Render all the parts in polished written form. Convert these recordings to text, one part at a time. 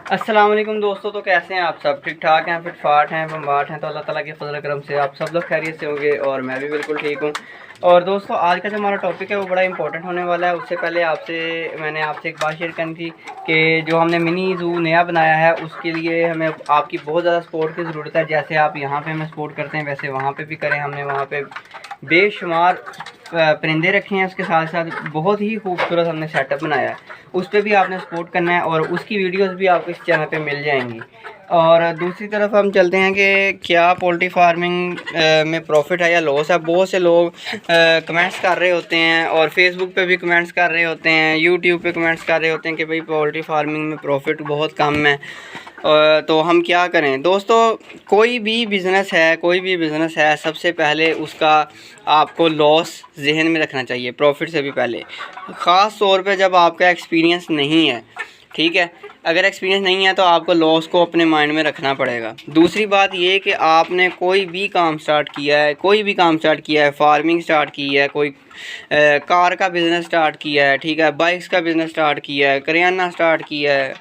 अस्सलाम वालेकुम दोस्तों। तो कैसे हैं आप सब? ठीक ठाक हैं, फिट फाट हैं, बम्बाट हैं? तो अल्लाह ताला के फजल करम से आप सब लोग खैरियत से होंगे और मैं भी बिल्कुल ठीक हूँ। और दोस्तों, आज का जो हमारा टॉपिक है वो बड़ा इंपॉर्टेंट होने वाला है। उससे पहले मैंने आपसे एक बात शेयर करनी थी कि जो हमने मिनी ज़ू नया बनाया है उसके लिए हमें आपकी बहुत ज़्यादा सपोर्ट की ज़रूरत है। जैसे आप यहाँ पे हमें सपोर्ट करते हैं वैसे वहाँ पे भी करें। हमने वहाँ पे बेशुमार परिंदे रखे हैं, उसके साथ साथ बहुत ही खूबसूरत हमने सेटअप बनाया है। उस पर भी आपने सपोर्ट करना है और उसकी वीडियोस भी आपको इस चैनल पे मिल जाएंगी। और दूसरी तरफ हम चलते हैं कि क्या पोल्ट्री फार्मिंग में प्रॉफिट है या लॉस है। बहुत से लोग कमेंट्स कर रहे होते हैं और फेसबुक पे भी कमेंट्स कर रहे होते हैं, यूट्यूब पे कमेंट्स कर रहे होते हैं कि भाई पोल्ट्री फार्मिंग में प्रॉफिट बहुत कम है। तो हम क्या करें दोस्तों? कोई भी बिज़नेस है, सबसे पहले उसका आपको लॉस जहन में रखना चाहिए प्रॉफिट से भी पहले। ख़ास तौर पे जब आपका एक्सपीरियंस नहीं है, ठीक है, अगर एक्सपीरियंस नहीं है तो आपको लॉस को अपने माइंड में रखना पड़ेगा। दूसरी बात ये कि आपने कोई भी काम स्टार्ट किया है, फार्मिंग स्टार्ट की है, कोई कार का बिज़नेस स्टार्ट किया है, ठीक है, बाइक्स का बिज़नेस स्टार्ट किया है, करियाना स्टार्ट किया है,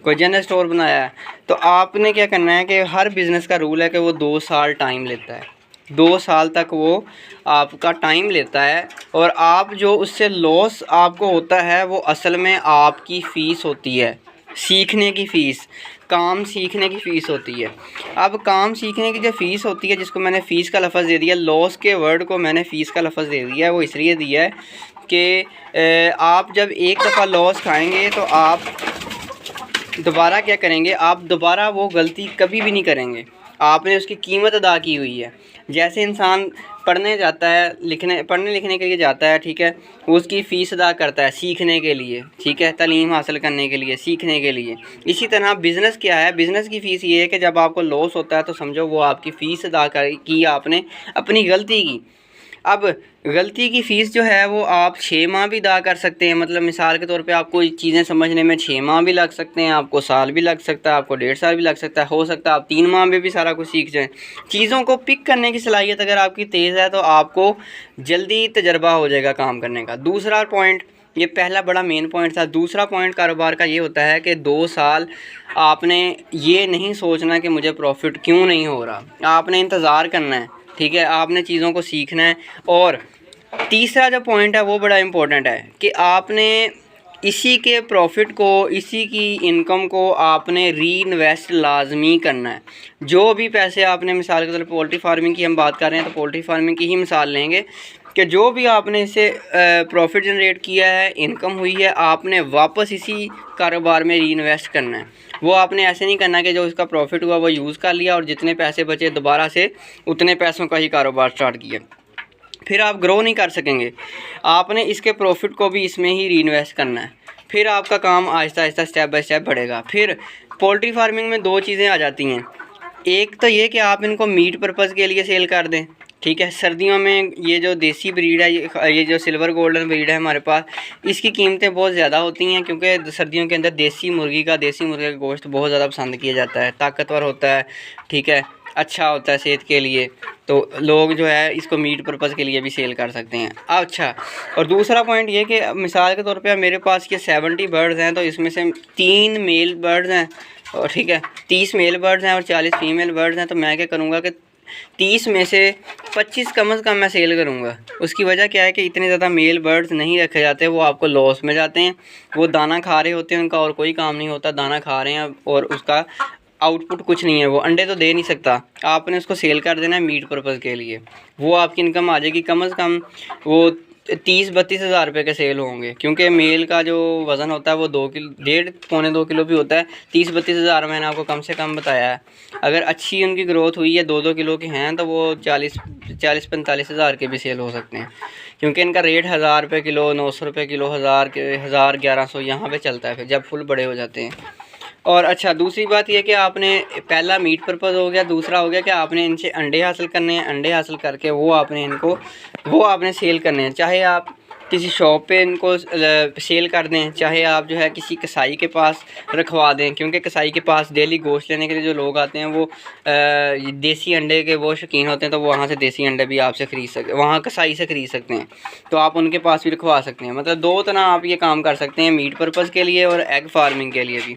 कोई जनरल स्टोर बनाया है, तो आपने क्या करना है कि हर बिज़नेस का रूल है कि वो 2 साल टाइम लेता है। 2 साल तक वो आपका टाइम लेता है और आप जो उससे लॉस आपको होता है वो असल में आपकी फ़ीस होती है, सीखने की फ़ीस, काम सीखने की फ़ीस होती है। अब काम सीखने की जो फ़ीस होती है, जिसको मैंने फ़ीस का लफ्ज़ दे दिया, लॉस के वर्ड को मैंने फ़ीस का लफ्ज़ दे दिया है, वो इसलिए दिया है कि आप जब एक दफ़ा लॉस खाएंगे तो आप दोबारा क्या करेंगे, आप दोबारा वो गलती कभी भी नहीं करेंगे। आपने उसकी कीमत अदा की हुई है। जैसे इंसान पढ़ने लिखने के लिए जाता है, ठीक है, वो उसकी फ़ीस अदा करता है सीखने के लिए, ठीक है, तालीम हासिल करने के लिए, सीखने के लिए। इसी तरह बिज़नेस क्या है, बिज़नेस की फ़ीस ये है कि जब आपको लॉस होता है तो समझो वो आपकी फ़ीस अदा की आपने अपनी गलती की। अब गलती की फ़ीस जो है वो आप 6 माह भी अदा कर सकते हैं। मतलब मिसाल के तौर पे आपको चीज़ें समझने में 6 माह भी लग सकते हैं, आपको साल भी लग सकता है, आपको 1.5 साल भी लग सकता है, हो सकता है आप 3 माह में भी सारा कुछ सीख जाएं। चीज़ों को पिक करने की सलाहियत अगर आपकी तेज़ है तो आपको जल्दी तजर्बा हो जाएगा काम करने का। दूसरा पॉइंट, ये पहला बड़ा मेन पॉइंट था। दूसरा पॉइंट कारोबार का ये होता है कि 2 साल आपने ये नहीं सोचना कि मुझे प्रॉफिट क्यों नहीं हो रहा, आपने इंतज़ार करना है, ठीक है, आपने चीज़ों को सीखना है। और तीसरा जो पॉइंट है वो बड़ा इम्पोर्टेंट है कि आपने इसी के प्रॉफिट को, इसी की इनकम को आपने री इन्वेस्ट लाजमी करना है। जो भी पैसे आपने, मिसाल के तौर पर पोल्ट्री फार्मिंग की हम बात कर रहे हैं तो पोल्ट्री फार्मिंग की ही मिसाल लेंगे कि जो भी आपने इससे प्रॉफिट जनरेट किया है, इनकम हुई है, आपने वापस इसी कारोबार में री इन्वेस्ट करना है। वो आपने ऐसे नहीं करना कि जो इसका प्रॉफिट हुआ वो यूज़ कर लिया और जितने पैसे बचे दोबारा से उतने पैसों का ही कारोबार स्टार्ट किया, फिर आप ग्रो नहीं कर सकेंगे। आपने इसके प्रॉफिट को भी इसमें ही री इन्वेस्ट करना है, फिर आपका काम Aahista Aahista step by step बढ़ेगा। फिर पोल्ट्री फार्मिंग में 2 चीज़ें आ जाती हैं। एक तो ये कि आप इनको मीट पर्पज़ के लिए सेल कर दें, ठीक है। सर्दियों में ये जो देसी ब्रीड है, ये जो सिल्वर गोल्डन ब्रीड है हमारे पास, इसकी कीमतें बहुत ज़्यादा होती हैं क्योंकि सर्दियों के अंदर देसी मुर्गे का गोश्त बहुत ज़्यादा पसंद किया जाता है, ताकतवर होता है, ठीक है, अच्छा होता है सेहत के लिए। तो लोग जो है इसको मीट पर्पज़ के लिए भी सेल कर सकते हैं। अच्छा, और दूसरा पॉइंट ये कि मिसाल के तौर पे मेरे पास ये 70 बर्ड्स हैं तो इसमें से 3 मेल बर्ड्स हैं और ठीक है 30 मेल बर्ड्स हैं और 40 फीमेल बर्ड्स हैं। तो मैं क्या करूँगा कि 30 में से 25 कम से कम मैं सेल करूँगा। उसकी वजह क्या है कि इतने ज़्यादा मेल बर्ड्स नहीं रखे जाते, वो आपको लॉस में जाते हैं। वो दाना खा रहे होते हैं, उनका और कोई काम नहीं होता, दाना खा रहे हैं और उसका आउटपुट कुछ नहीं है, वो अंडे तो दे नहीं सकता। आपने उसको सेल कर देना है मीट पर्पज़ के लिए, वो आपकी इनकम आ जाएगी। कम से कम वो 30-32 हज़ार रुपये के सेल होंगे क्योंकि मेल का जो वज़न होता है वो 2 किलो, 1.5-पौने 2 किलो भी होता है। 30-32 हज़ार मैंने आपको कम से कम बताया है। अगर अच्छी उनकी ग्रोथ हुई है, 2-2 किलो के हैं, तो वो 40-45 हज़ार के भी सेल हो सकते हैं क्योंकि इनका रेट 1000 रुपये किलो, 900 रुपये किलो, 1000 1100 यहाँ पे चलता है फिर जब फुल बड़े हो जाते हैं। और अच्छा, दूसरी बात यह कि आपने पहला मीट पर्पज़ हो गया, दूसरा हो गया कि आपने इनसे अंडे हासिल करने हैं। अंडे हासिल करके वो आपने सेल करने हैं। चाहे आप किसी शॉप पे इनको सेल कर दें, चाहे आप जो है किसी कसाई के पास रखवा दें, क्योंकि कसाई के पास डेली गोश्त लेने के लिए जो लोग आते हैं वो देसी अंडे के वो शौकीन होते हैं, तो वो वहाँ से देसी अंडे भी आपसे वहाँ कसाई से ख़रीद सकते हैं। तो आप उनके पास भी रखवा सकते हैं। मतलब 2 तरह आप ये काम कर सकते हैं, मीट पर्पज़ के लिए और एग फार्मिंग के लिए भी।